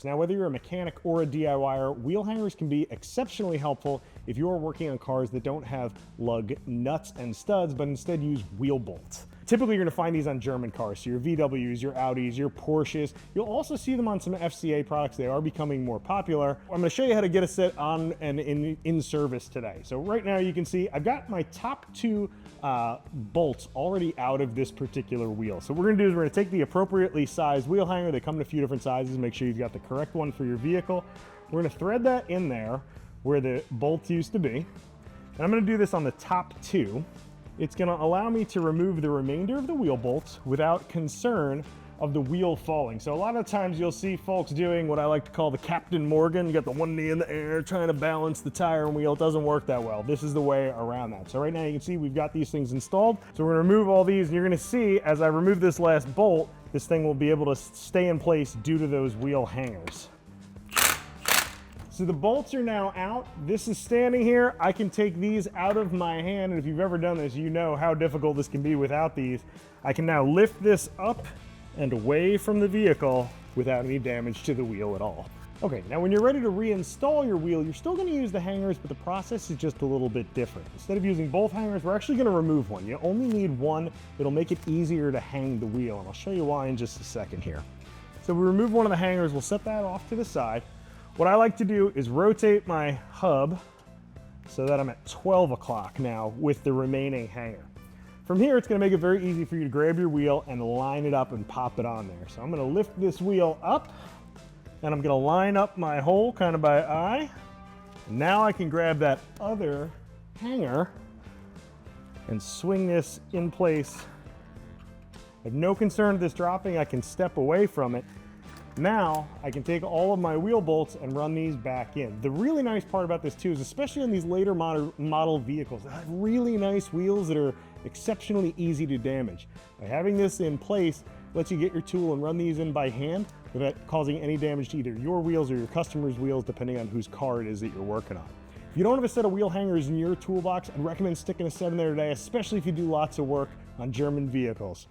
Now, whether you're a mechanic or a DIYer, wheel hangers can be exceptionally helpful if you're working on cars that don't have lug nuts and studs, but instead use wheel bolts. Typically, you're gonna find these on German cars, so your VWs, your Audis, your Porsches. You'll also see them on some FCA products. They are becoming more popular. I'm gonna show you how to get a set on and in service today. So right now you can see I've got my top two bolts already out of this particular wheel. So what we're gonna do is we're gonna take the appropriately sized wheel hanger. They come in a few different sizes. Make sure you've got the correct one for your vehicle. We're gonna thread that in there where the bolts used to be. And I'm gonna do this on the top two. It's gonna allow me to remove the remainder of the wheel bolts without concern of the wheel falling. So a lot of times you'll see folks doing what I like to call the Captain Morgan. You got the one knee in the air trying to balance the tire and wheel. It doesn't work that well. This is the way around that. So right now you can see we've got these things installed. So we're gonna remove all these, and you're gonna see as I remove this last bolt, this thing will be able to stay in place due to those wheel hangers. So the bolts are now out. This is standing here. I can take these out of my hand, and if you've ever done this, you know how difficult this can be without these. I can now lift this up and away from the vehicle without any damage to the wheel at all. Okay, now when you're ready to reinstall your wheel, you're still gonna use the hangers, but the process is just a little bit different. Instead of using both hangers, we're actually gonna remove one. You only need one. It'll make it easier to hang the wheel, and I'll show you why in just a second here. So we remove one of the hangers. We'll set that off to the side. What I like to do is rotate my hub so that I'm at 12 o'clock now with the remaining hanger. From here, it's gonna make it very easy for you to grab your wheel and line it up and pop it on there. So I'm gonna lift this wheel up, and I'm gonna line up my hole kind of by eye. Now I can grab that other hanger and swing this in place. I have no concern of this dropping. I can step away from it. Now I can take all of my wheel bolts and run these back in. The really nice part about this too is, especially on these later model vehicles, they have really nice wheels that are exceptionally easy to damage. By having this in place, lets you get your tool and run these in by hand without causing any damage to either your wheels or your customer's wheels, depending on whose car it is that you're working on. If you don't have a set of wheel hangers in your toolbox, I'd recommend sticking a set in there today, especially if you do lots of work on German vehicles.